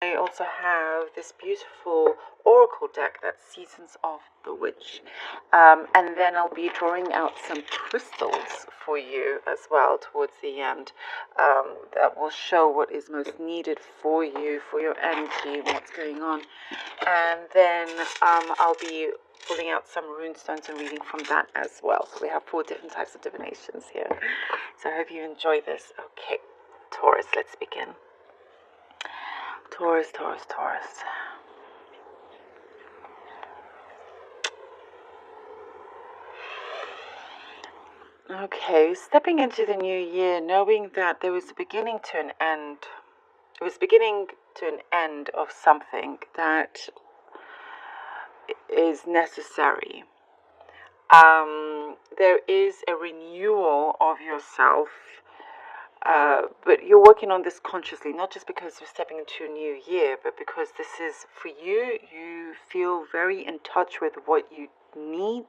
I also have this beautiful oracle deck that's Seasons of the Witch. And then I'll be drawing out some crystals for you as well towards the end, that will show what is most needed for you, for your energy, what's going on. And then I'll be pulling out some rune stones and reading from that as well. So we have 4 different types of divinations here. So I hope you enjoy this. Okay, Taurus, let's begin. Taurus, Taurus, Taurus. Okay, stepping into the new year, knowing that there was a beginning to an end. It was beginning to an end of something that is necessary. There is a renewal of yourself. But you're working on this consciously, not just because you're stepping into a new year, but because this is for you. You feel very in touch with what you need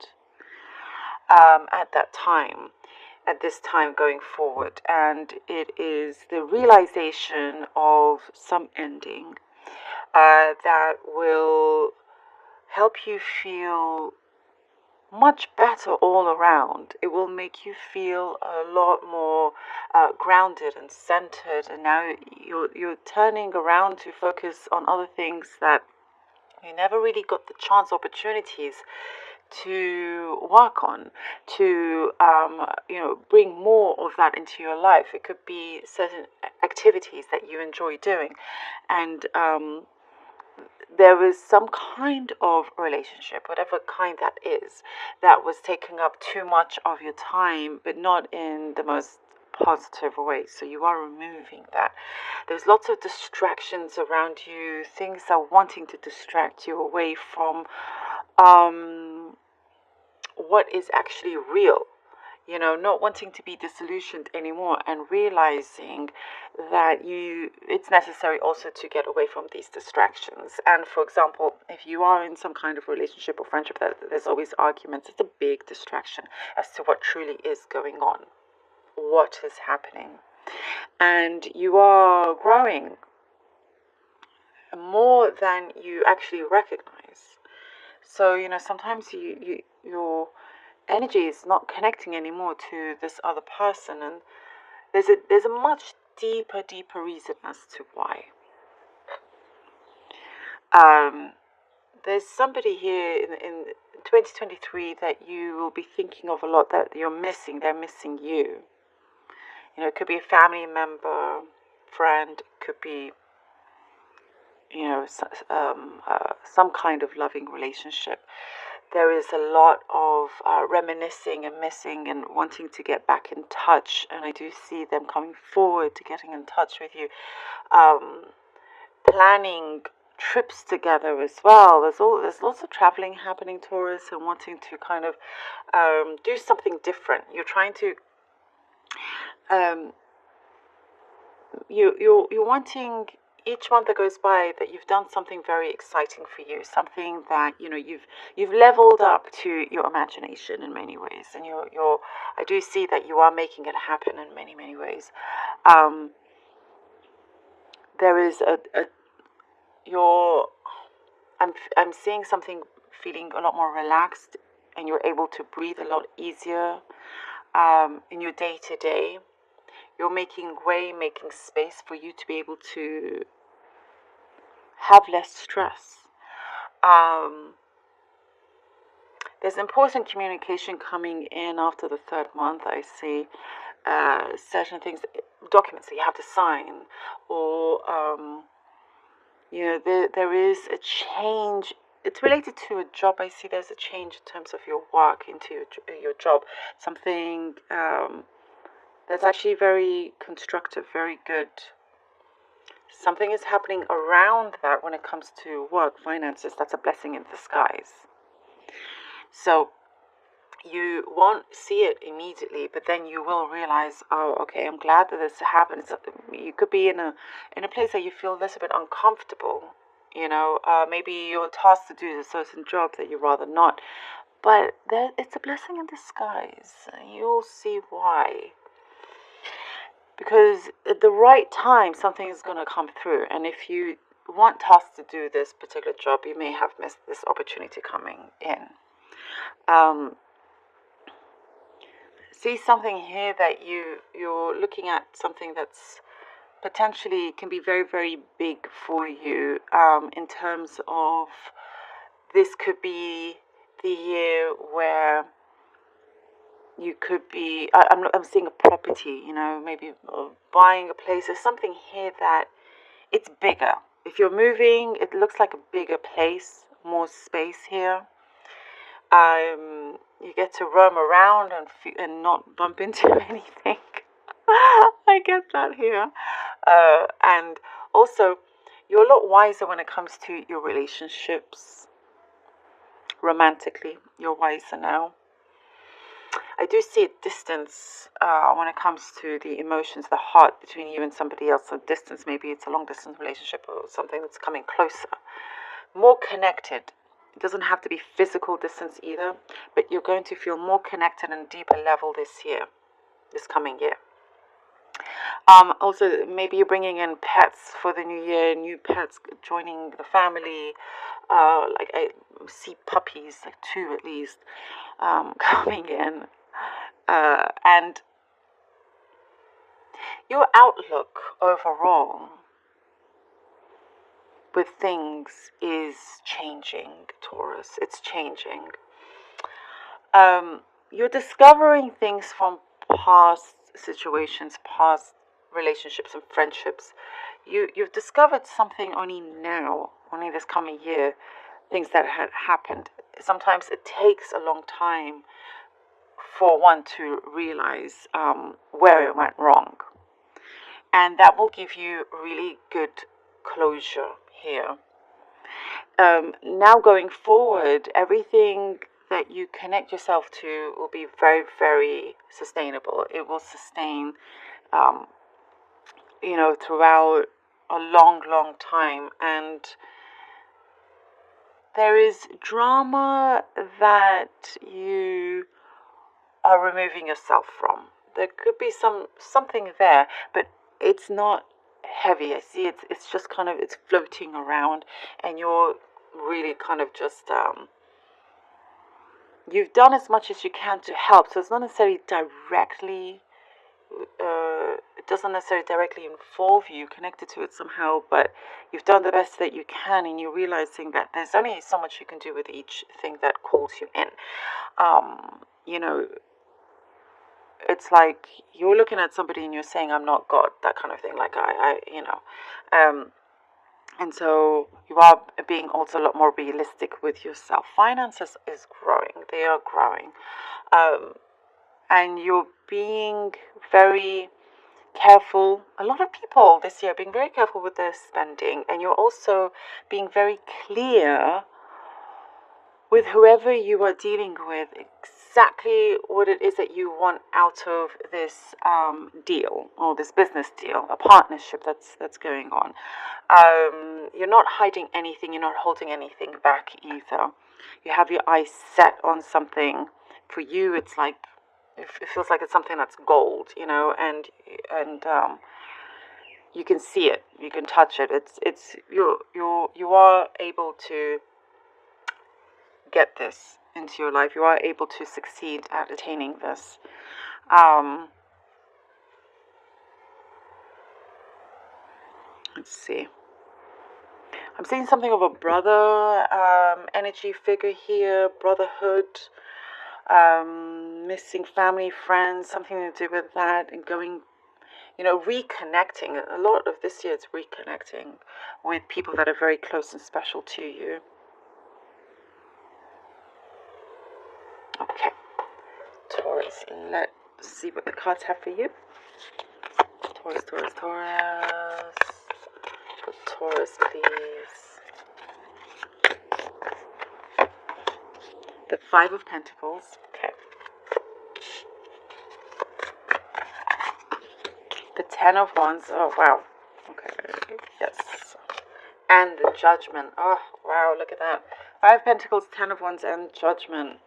at that time, at this time going forward. And it is the realization of some ending that will help you feel much better all around. It will make you feel a lot more grounded and centered, and now you're turning around to focus on other things that you never really got the opportunities to work on, to bring more of that into your life. It could be certain activities that you enjoy doing, and there was some kind of relationship, whatever kind that is, that was taking up too much of your time, but not in the most positive way. So you are removing that. There's lots of distractions around you, things are wanting to distract you away from what is actually real. Not wanting to be disillusioned anymore, and realizing that it's necessary also to get away from these distractions. And for example, if you are in some kind of relationship or friendship that there's always arguments, it's a big distraction as to what truly is going on, what is happening. And you are growing more than you actually recognize. So, sometimes your energy is not connecting anymore to this other person, and there's a much deeper reason as to why. There's somebody here in 2023 that you will be thinking of a lot, that you're missing. They're missing you. It could be a family member, friend, could be some kind of loving relationship. There is a lot of reminiscing and missing and wanting to get back in touch, and I do see them coming forward to getting in touch with you, planning trips together as well. There's lots of traveling happening, Taurus, and wanting to kind of do something different. You're trying to you're wanting each month that goes by that you've done something very exciting for you, something that you've leveled up to your imagination in many ways, and I do see that you are making it happen in many ways. There is I'm seeing something, feeling a lot more relaxed, and you're able to breathe a lot easier in your day to day. You're making space for you to be able to have less stress. There's important communication coming in after the 3rd month. I see certain things, documents that you have to sign, or there is a change. It's related to a job. I see there's a change in terms of your work into your job. Something that's actually very constructive, very good. Something is happening around that when it comes to work, finances. That's a blessing in disguise. So you won't see it immediately, but then you will realize, oh, okay, I'm glad that this happened. You could be in a place that you feel a little bit uncomfortable. Maybe you're tasked to do a certain job that you'd rather not. But it's a blessing in disguise. You'll see why. Because at the right time, something is going to come through. And if you want tasked to do this particular job, you may have missed this opportunity coming in. See something here that you're looking at something that's potentially can be very, very big for you, in terms of this could be the year where you could be, I'm seeing a property, maybe buying a place. There's something here that it's bigger. If you're moving, it looks like a bigger place, more space here. You get to roam around and not bump into anything. I get that here. And also, you're a lot wiser when it comes to your relationships. Romantically, you're wiser now. I do see a distance when it comes to the emotions, the heart between you and somebody else. A distance, maybe it's a long distance relationship or something that's coming closer. More connected. It doesn't have to be physical distance either, but you're going to feel more connected on a deeper level this coming year. Also, maybe you're bringing in pets for the new year, new pets joining the family. Like I see puppies, like 2 at least, coming in. And your outlook overall with things is changing, Taurus. It's changing. You're discovering things from past situations, past relationships and friendships. You've discovered something only now, only this coming year, things that had happened. Sometimes it takes a long time for one to realize where it went wrong. And that will give you really good closure here. Now going forward, everything that you connect yourself to will be very, very sustainable. It will sustain, throughout a long, long time. And there is drama that you are removing yourself from. There could be something there, but it's not heavy. I see it's just kind of, it's floating around, and you're really kind of just you've done as much as you can to help. So it's not necessarily directly it doesn't necessarily directly involve you, connected to it somehow, but you've done the best that you can, and you're realizing that there's only so much you can do with each thing that calls you in. It's like you're looking at somebody and you're saying, I'm not God, that kind of thing. Like and so you are being also a lot more realistic with yourself. Finances is growing. They are growing. And you're being very careful. A lot of people this year are being very careful with their spending. And you're also being very clear with whoever you are dealing with exactly what it is that you want out of this deal, or this business deal, a partnership that's going on. You're not hiding anything. You're not holding anything back either. You have your eyes set on something. For you, it's like it feels like it's something that's gold, and you can see it. You can touch it. It's you are able to get this into your life. You are able to succeed at attaining this. Let's see. I'm seeing something of a brother energy figure here, brotherhood, missing family, friends, something to do with that, and going, reconnecting. A lot of this year it's reconnecting with people that are very close and special to you. Okay, Taurus, let's see what the cards have for you. Taurus. For Taurus, please. The 5 of Pentacles. Okay. The 10 of Wands. Oh, wow. Okay. Yes. And the Judgment. Oh, wow. Look at that. 5 of Pentacles, 10 of Wands, and Judgment.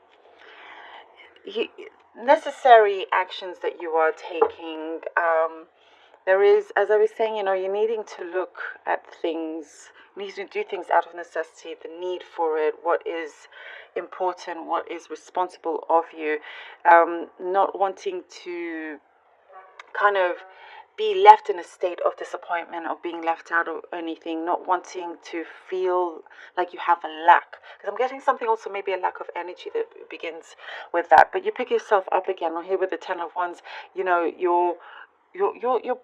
Necessary actions that you are taking there is, as I was saying, you're needing to look at things, need to do things out of necessity, the need for it, what is important, what is responsible of you, not wanting to kind of be left in a state of disappointment, of being left out of anything, not wanting to feel like you have a lack. Because I'm getting something also, maybe a lack of energy that begins with that. But you pick yourself up again. Or here with the Ten of Wands, you're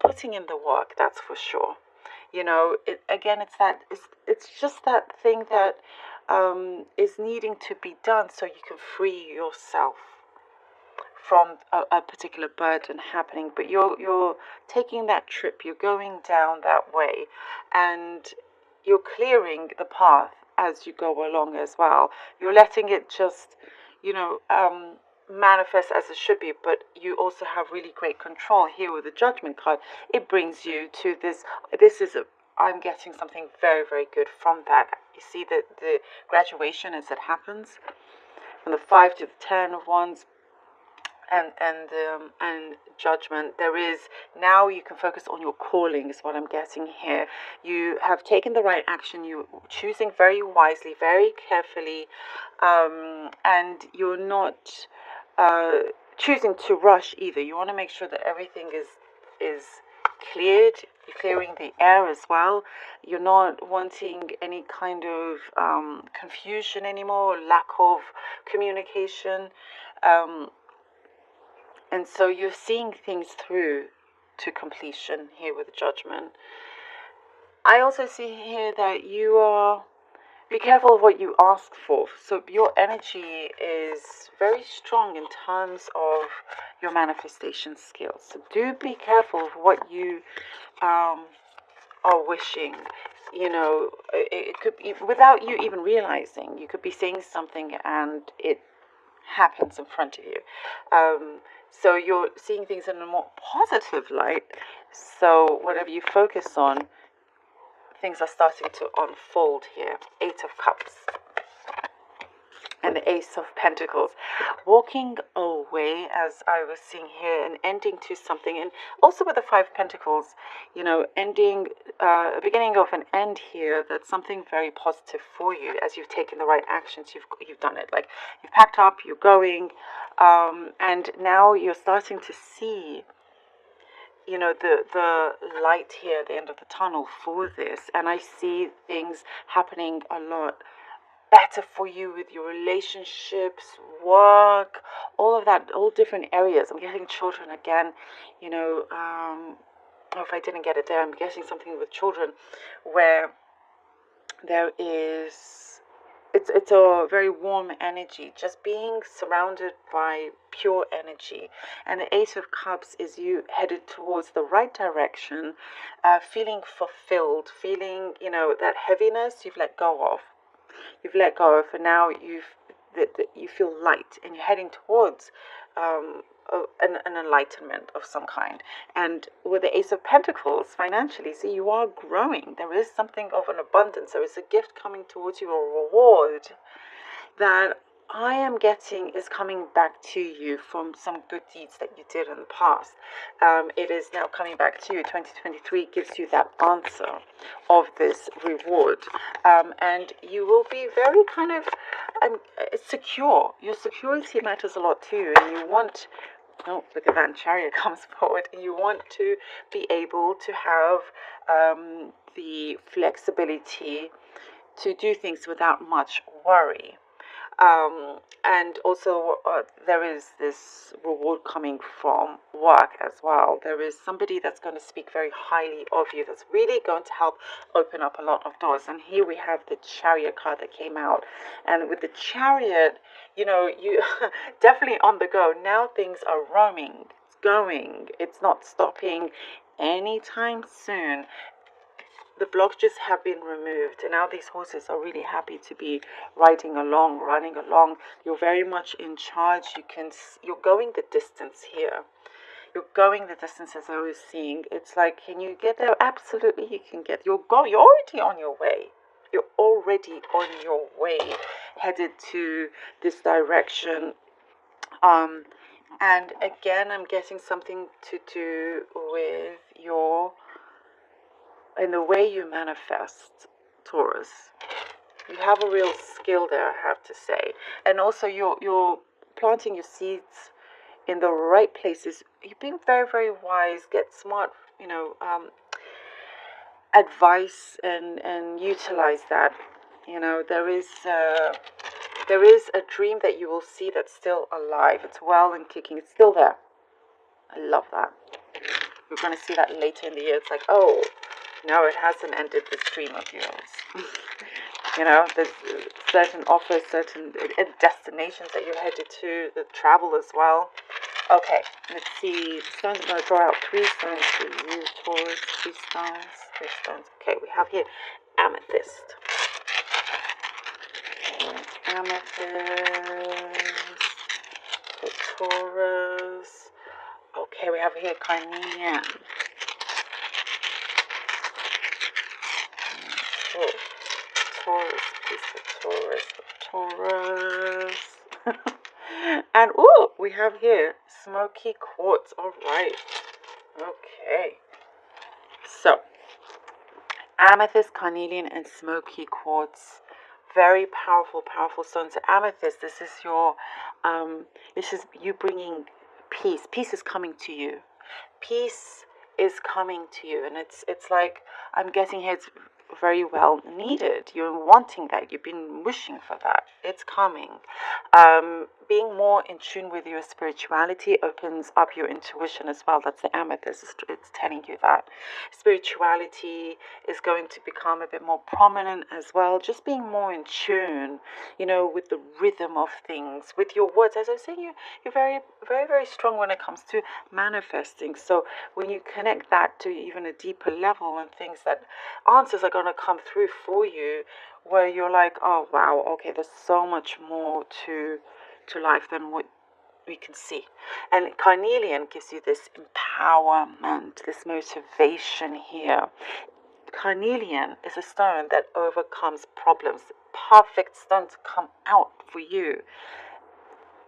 putting in the work. That's for sure. Again, it's just that thing that is needing to be done so you can free yourself from a particular burden happening. But you're taking that trip, you're going down that way, and you're clearing the path as you go along as well. You're letting it just manifest as it should be, but you also have really great control here with the Judgment card. It brings you to I'm getting something very, very good from that. You see that the graduation as it happens from the 5 to the 10 of Wands, and Judgment. There is, now you can focus on your calling, is what I'm getting here. You have taken the right action. You're choosing very wisely, very carefully, and you're not choosing to rush either. You want to make sure that everything is cleared. You're clearing the air as well. You're not wanting any kind of confusion anymore, lack of communication. And so you're seeing things through to completion here with Judgment. I also see here that be careful of what you ask for. So your energy is very strong in terms of your manifestation skills. So do be careful of what you are wishing. It could be without you even realizing. You could be saying something and it happens in front of you. So you're seeing things in a more positive light. So whatever you focus on, things are starting to unfold here. 8 of Cups and the Ace of Pentacles. Walking away, as I was seeing here, and ending to something. And also with the 5 of Pentacles, ending, beginning of an end here. That's something very positive for you as you've taken the right actions. You've done it. Like, you've packed up, you're going, and now you're starting to see the light here at the end of the tunnel for this. And I see things happening a lot better for you with your relationships, work, all of that, all different areas. I'm getting children again, or if I didn't get it there, I'm getting something with children where there is, it's a very warm energy, just being surrounded by pure energy. And the Ace of Cups is you headed towards the right direction, feeling fulfilled, feeling, that heaviness you've let go of. You've let go of, and now you feel light, and you're heading towards an enlightenment of some kind. And with the Ace of Pentacles, financially, see, you are growing. There is something of an abundance. There is a gift coming towards you, a reward that I am getting is coming back to you from some good deeds that you did in the past. It is now coming back to you. 2023 gives you that answer of this reward. And you will be very kind of secure. Your security matters a lot too. And you want, oh, look at that, Chariot comes forward. You want to be able to have the flexibility to do things without much worry. And also there is this reward coming from work as well. There is somebody that's going to speak very highly of you, that's really going to help open up a lot of doors. And here we have the Chariot card that came out. And with the Chariot, you definitely on the go. Now things are roaming, it's going, it's not stopping anytime soon. The blockages have been removed, and now these horses are really happy to be riding along, running along. You're very much in charge. You're going the distance here. You're going the distance, as I was seeing. It's like, can you get there? Absolutely, you can get. You're already on your way. You're already on your way, headed to this direction. And again, I'm getting something to do with in the way you manifest, Taurus. You have a real skill there, I have to say. And also you're planting your seeds in the right places. You're being very, very wise. Get smart, advice and utilize that. There is a dream that you will see that's still alive. It's well and kicking. It's still there. I love that. We're going to see that later in the year. It's like, oh, no, it hasn't ended, this dream of yours. There's certain offers, certain destinations that you're headed to, the travel as well. Okay, let's see. The stones, I'm going to draw out 3 stones for you, Taurus. 3 stones, 3 stones. Okay, we have here amethyst. Amethyst for Taurus. Okay, we have here carnelian. Taurus, please, for Taurus. And we have here smoky quartz. All right. Okay. So, amethyst, carnelian, and smoky quartz. Very powerful, powerful stones. Amethyst. This is you bringing peace. Peace is coming to you. Peace is coming to you, and it's like I'm getting here. It's very well needed. You're wanting that. You've been wishing for that. It's coming. Being more in tune with your spirituality opens up your intuition as well. That's the amethyst. It's telling you that spirituality is going to become a bit more prominent as well. Just being more in tune, with the rhythm of things, with your words. As I was saying, you're very, very, very strong when it comes to manifesting. So when you connect that to even a deeper level and things, that answers are going to come through for you, where you're like, oh wow, okay, there's so much more to life than what we can see. And carnelian gives you this empowerment, this motivation here. Carnelian is a stone that overcomes problems. Perfect stone to come out for you.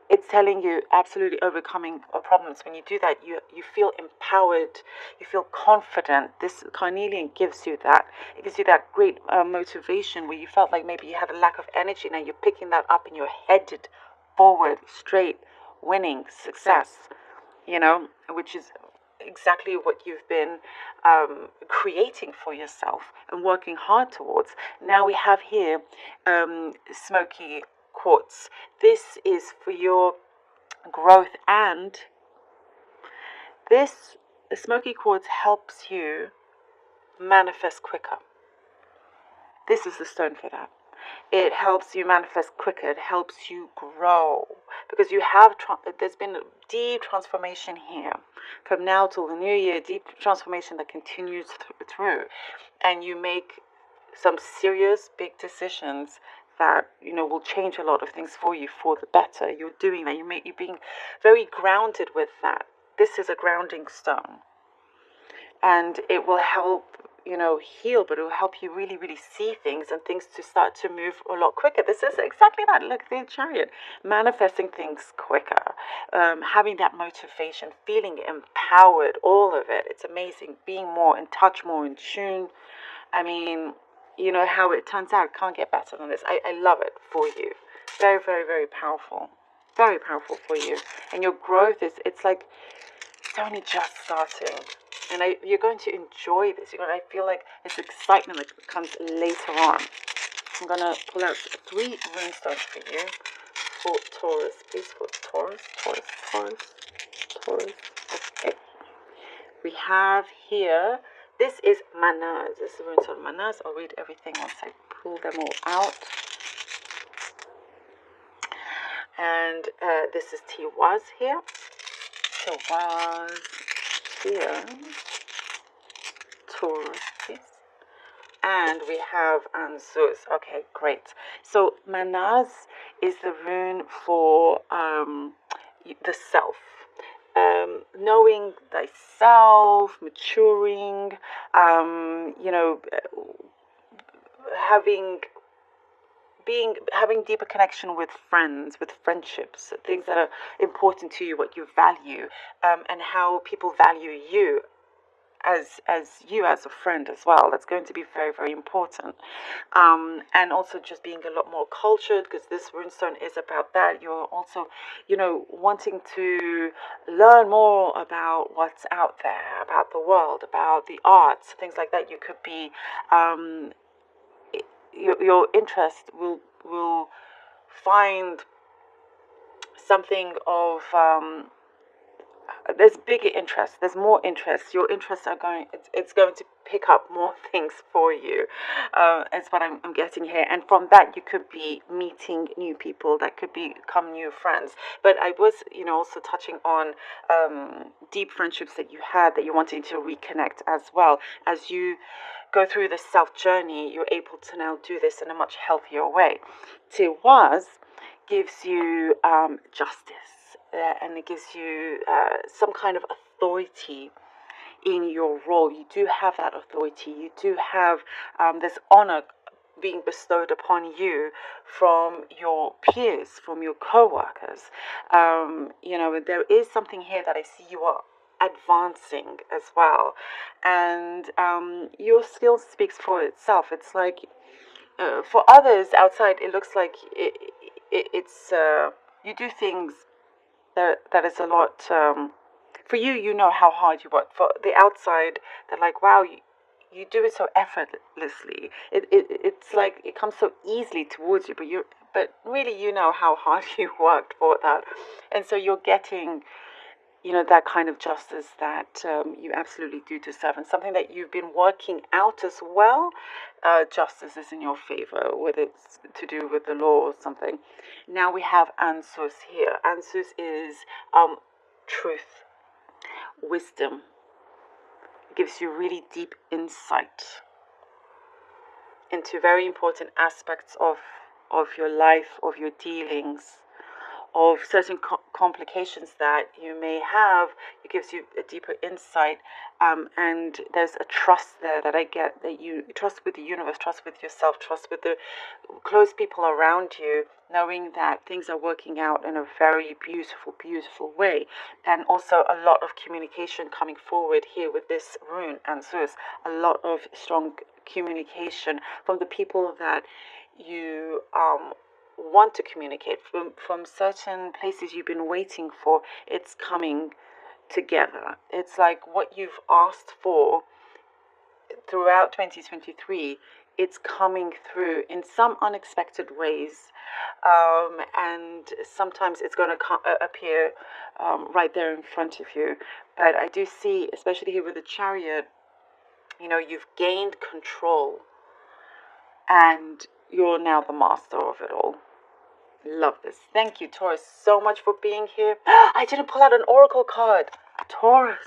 It's telling you absolutely overcoming problems. When you do that, you feel empowered, you feel confident. This carnelian gives you that. It gives you that great motivation where you felt like maybe you had a lack of energy. Now you're picking that up and you're headed forward, straight, winning, success, which is exactly what you've been creating for yourself and working hard towards. Now we have here smoky quartz. This is for your growth, and the smoky quartz helps you manifest quicker. This is the stone for that. It helps you manifest quicker. It helps you grow because there's been a deep transformation here from now till the new year. Deep transformation that continues through, and you make some serious big decisions that will change a lot of things for you for the better. You're doing that. You're being very grounded with that. This is a grounding stone, and it will help heal, but it will help you really, really see things and things to start to move a lot quicker. This is exactly that. Look, the Chariot, manifesting things quicker, having that motivation, feeling empowered, all of it. It's amazing. Being more in touch, more in tune. I mean, how it turns out. Can't get better than this. I love it for you. Very, very, very powerful. Very powerful for you. And your growth it's like it's only just starting. And you're going to enjoy this. I feel like it's excitement that comes later on. I'm going to pull out 3 runestones for you. For Taurus, please. For Taurus. Okay. We have here, this is Manas. This is the runestone Manas. I'll read everything once I pull them all out. And this is Tiwaz here. Tiwaz here. Taurus, please. And we have Anzus. Okay, great. So Manas is the rune for the self. Knowing thyself, maturing, having having deeper connection with friends, with friendships, things that are important to you, what you value, and how people value you as a friend as well. That's going to be very, very important. And also just being a lot more cultured, because this runestone is about that. You're also, wanting to learn more about what's out there, about the world, about the arts, things like that. You could be, your interest will find something of, there's bigger interest, there's more interest. Your interests are going, it's going to pick up more things for you. Is what I'm getting here. And from that, you could be meeting new people that could become new friends. But I was, also touching on deep friendships that you had, that you wanted to reconnect as well. As you go through this self journey, you're able to now do this in a much healthier way. TAURUS gives you justice, and it gives you some kind of authority in your role. You do have that authority. You do have this honor being bestowed upon you from your peers, from your co-workers. There is something here that I see you are advancing as well, and your skill speaks for itself. It's like, for others outside, it looks like it's you do things that is a lot. For you, you know how hard you work. For the outside, they're like, wow, you do it so effortlessly. It's like it comes so easily towards you, but really, you know how hard you worked for that, and so you're getting, that kind of justice that you absolutely do deserve, and something that you've been working out as well. Justice is in your favor, whether it's to do with the law or something. Now we have Ansuz here. Ansuz is truth, wisdom. It gives you really deep insight into very important aspects of your life, of your dealings, of certain complications that you may have. It gives you a deeper insight, and there's a trust there that I get, that you trust with the universe, trust with yourself, trust with the close people around you, knowing that things are working out in a very beautiful, beautiful way. And also a lot of communication coming forward here with this rune, Ansuz. A lot of strong communication from the people that you want to communicate from certain places you've been waiting for. It's coming together. It's like what you've asked for throughout 2023, it's coming through in some unexpected ways, and sometimes it's going to appear right there in front of you. But I do see, especially here with the Chariot, you've gained control, and you're now the master of it all. Love this. Thank you, Taurus, so much for being here. I didn't pull out an oracle card. Taurus.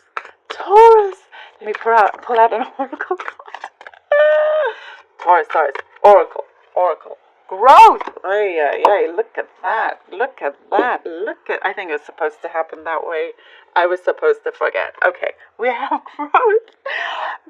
Let me pull out an oracle card. Taurus. Oracle. Growth. Hey, look at that. I think it was supposed to happen that way. I was supposed to forget. Okay, we have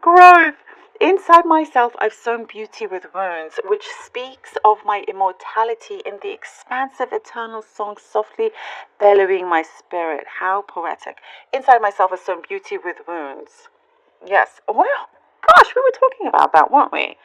growth. Inside myself, I've sown beauty with wounds, which speaks of my immortality in the expansive eternal song softly bellowing my spirit. How poetic. Inside myself, I've sown beauty with wounds. Yes. Well, gosh, we were talking about that, weren't we?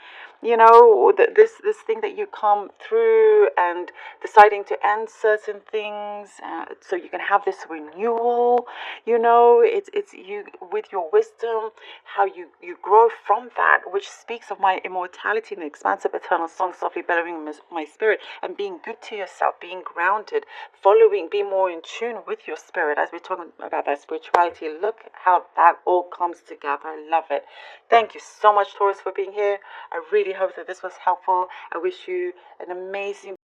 This thing that you come through and deciding to end certain things, so you can have this renewal. It's you with your wisdom, how you grow from that, which speaks of my immortality in the expansive eternal song softly bellowing my spirit, and being good to yourself, being grounded, being more in tune with your spirit. As we're talking about that spirituality, look how that all comes together. I love it. Thank you so much, Taurus, for being here. I really hope that this was helpful. I wish you an amazing